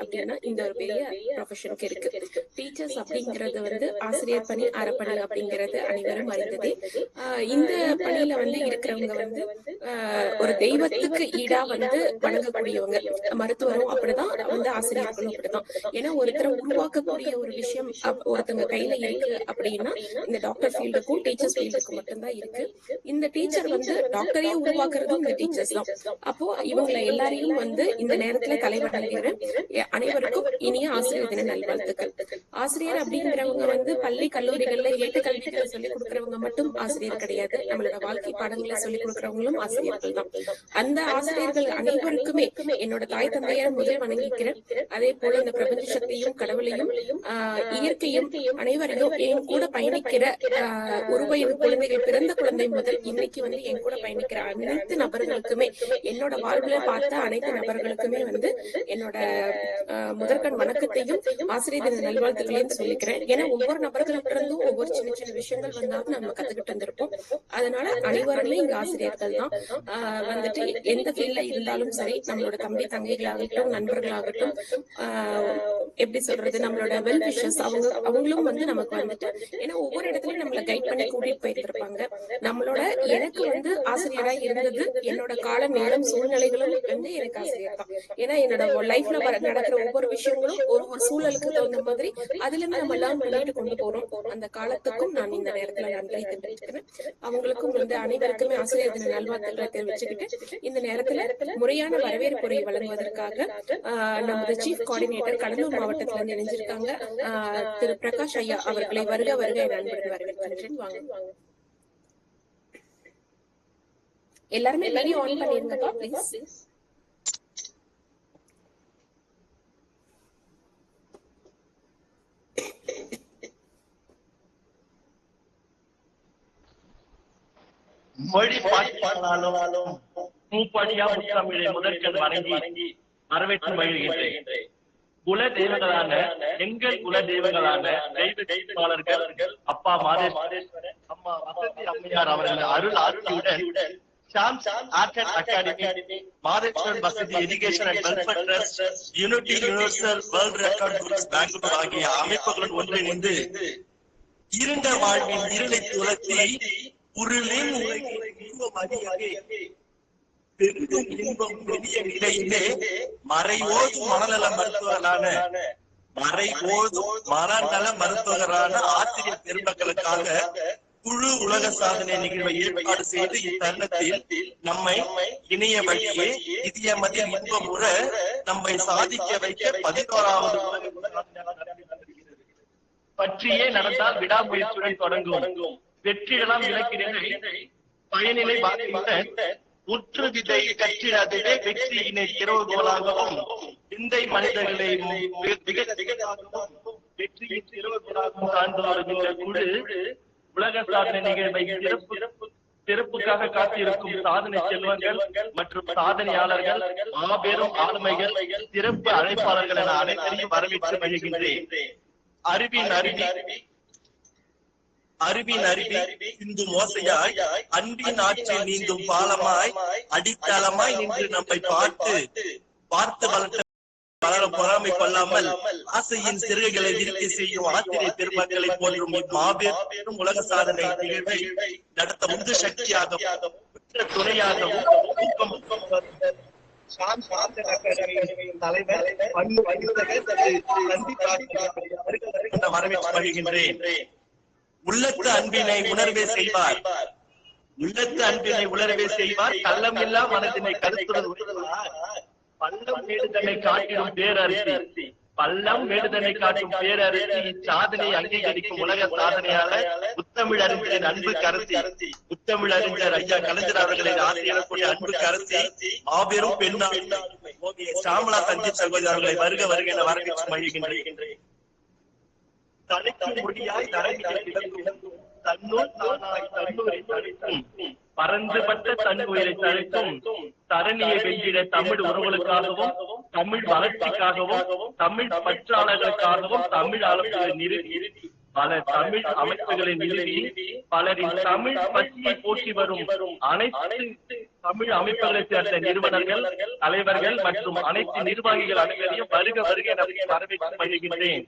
அப்படின்னா இந்த ஒரு பெரிய ப்ரொஃபஷனுக்கு இருக்கு. டீச்சர்ஸ் அப்படிங்கிறது ஆசிரியர் பணி, அறப்பணி அப்படிங்கிறது அனைவரும் அறிந்ததே. இந்த பணியில இருக்கிறவங்க ஒரு தெய்வத்துக்கு ஈடா வணங்கக்கூடியவங்க. மருத்துவரும் அப்படிதான், ஆசிரியர்களும் அப்படிதான். ஏன்னா ஒருத்தரை உருவாக்கக்கூடிய ஒரு விஷயம் ஒருத்தங்க கையில இருக்கு அப்படின்னா இந்த டாக்டர் ஃபீல்டுக்கும் டீச்சர்ஸ் ஃபீல்டுக்கும் மட்டும்தான் இருக்கு. இந்த டீச்சர் டாக்டரையே உருவாக்குறதும் இந்த டீச்சர்ஸ் தான். அப்போ இவங்களை எல்லாரையும் இந்த நேரத்துல தலைவணங்குகிறேன். அனைவருக்கும் இனிய ஆசிரியர் தின நல்வாழ்த்துக்கள். ஆசிரியர் அப்படிங்கிறவங்க பள்ளி கல்லூரிகள்ல ஏட்டுக்கல்விகளை சொல்லிக் கொடுக்கறவங்க மட்டும் ஆசிரியர் கிடையாது. நம்மளோட வாழ்க்கை பாடங்களை சொல்லிக் கொடுக்கறவங்களும் ஆசிரியர்கள் தான். அந்த ஆசிரியர்கள் அனைவருக்குமே என்னோட தாய் தந்தையரை முதல் வணங்கிக்கிறேன். அதே போல இந்த பிரபஞ்ச சக்தியும் கடவுளையும் இயற்கையும் அனைவரையும் என் கூட பயணிக்கிற ஒரு வயது குழந்தைகள், பிறந்த குழந்தை முதல் இன்னைக்கு என் கூட பயணிக்கிற அனைத்து நபர்களுக்குமே, என்னோட வாழ்வுல பார்த்த அனைத்து நபர்களுக்குமே என்னோட முதற்கண் வணக்கத்தையும் ஆசிரியர் தின நல்வாழ்த்துக்களையும் சொல்லிக்கிறேன். ஏன்னா ஒவ்வொரு நபர்களுக்கு இருந்தும் ஒவ்வொரு சின்ன சின்ன விஷயங்கள் வந்தாலும் நம்ம கத்துக்கிட்டு வந்திருப்போம். அதனால அனைவருமே இங்க ஆசிரியர்கள் தான். எந்த ஃபீல்ட்ல இருந்தாலும் சரி, நம்மளோட தம்பி தங்கைகளாகட்டும், நண்பர்களாகட்டும், எப்படி சொல்றது, நம்மளோட வெல் விஷஸ் அவங்களும் நமக்கு ஏன்னா ஒவ்வொரு இடத்துலயும் நம்மள கைட் பண்ணி கூட்டிட்டு போயிருந்திருப்பாங்க. நம்மளோட எனக்கு ஆசிரியரா இருந்தது என்னோட கால நேரம் சூழ்நிலைகளும் எனக்கு ஆசிரியர் தான். ஏன்னா என்னோட லைஃப்ல நடக்கிற ஒவ்வொரு விஷயங்களும் ஒவ்வொரு சூழலுக்கு தகுந்த மாதிரி அதுல இருந்து நம்ம லேர்ன் பண்ணிட்டு கொண்டு போறோம். அந்த காலத்துக்கும் நான் இந்த நேரத்துல நன்றி தெரிவிச்சுக்கிறேன். அவங்களுக்கும் அனைவருக்குமே ஆசிரியர் தின நல்வாழ்த்துக்களை தெரிவிச்சுக்கிட்டு இந்த நேரத்துல முறையான வரவேற்புரை வழங்குவதற்காக நமது சீஃப் கோஆர்டினேட்டர் கடலூர் மாவட்டத்துல இருந்து இணைஞ்சிருக்காங்க திரு பிரகாஷ் ஐயா அவர்களை வருக வருக என் அன்புடன் வரவேற்கின்றேன். வாங்க எல்லாருமே வீடியோ ஆன் பண்ணிருங்கப்பா ப்ளீஸ். மொழி பாட்டாலும் மூப்படியா முத்தமிழை முதற்கண் வணங்கி வரவேற்று மகிழ்கின்றேன். குல தெய்வங்களான எங்கள் குல தெய்வங்களான தெய்வ தெய்வாளர்கள் அப்பா மாதேஸ்வரன், அம்மா வசந்தி அம்மையார் அவர்கள் அருள் ஆட்சியுடன் அகாடமி, மாதேஸ்வரன் வசதி education and welfare trust, unity universal world record books Bengaluru ஆகிய அமைப்புகளுடன் ஒன்றிணைந்து இருண்ட வாழ்வின் இருளை துரத்தி உருளின் பெருகும் இன்பம் பெரிய நிலையிலே மறைவோது மனநல மருத்துவரான ஆசிரியர் பெருமக்களுக்காக குழு உலக சாதனை நிகழ்வை ஏற்பாடு செய்து இத்தருணத்தில் நம்மை இணைய வழியே இதயமதில் இன்பம் உற நம்மை சாதிக்க வைக்க 11வது பற்றியே நடந்தால் விடாமுயற்சியுடன் தொடங்கும். வெற்றிகளாம் இலக்கினை பயனிலை உற்று விதை கற்றிடவே வெற்றியினை திறவுகோலாகவும் விந்தை மனிதர்களை வெற்றியின் திறவுகோலாகவும் சார்ந்தோரும் இந்த குழு உலக சாதனை நிகழ்வை சிறப்புக்காக காத்திருக்கும் சாதனை செல்வங்கள் மற்றும் சாதனையாளர்கள், மாபெரும் ஆளுமைகள், சிறப்பு அழைப்பாளர்கள் என அனைவரையும் வரவேற்று மகிழ்கின்றேன். அறிவின் அருவி சிந்து மோசையாய் அன்பின் ஆற்றில் நீந்தும் பாலமாய் அடித்தளமாய் நின்று நம்மை பார்த்து வளர பொறாமை கொள்ளாமல் ஆசையின் சிறுகைகளை விரிக்க செய்யும் ஆசிரியர் பெருமக்களை போன்றும் மாபெரும் உலக சாதனை நிகழ்வை நடத்த உந்து சக்தியாக துணையாகவும் வரவேற்று மகிழ்கின்றேன். உள்ளத்து அன்பினை உணர்வே செய்வார், கள்ளம் இல்லா மனதினை கருத்துடன் உணர்வார். பள்ளம் மேடுதனை காட்டிடும் பேரரசி, இச்சாதனை அங்கீகரிக்கும் உலக சாதனையாளர் முத்தமிழ் அறிஞரின் அன்பு கருத்தி, முத்தமிழ் அறிஞர் ஐயா கலைஞர் அவர்களின் ஆசிரியர் அன்பு கருத்தி, மாபெரும் பெண்ணாக சாமலா சஞ்சித் சகோதரர்களை வருக வருக என வரவேற்று மகிழ்கின்றேன். தனிக்கும் முடியாய் பறந்துபட்ட தன் உயிரை தழைக்கும் தரணியை வென்றிட தமிழ் உறவுகளுக்காகவும், தமிழ் வளர்ச்சிக்காகவும், தமிழ் பற்றாளர்களுக்காகவும் தமிழ் அளவுகளை நிறுத்தி பல தமிழ் அமைப்புகளை நிறுவி பலரின் தமிழ் பற்றியை போற்றி வரும் அனைத்து தமிழ் அமைப்புகளை சேர்ந்த நிறுவனர்கள், தலைவர்கள் மற்றும் அனைத்து நிர்வாகிகள் அனைவரையும் வருக வருக வரவேற்று மகிழ்கின்றேன்.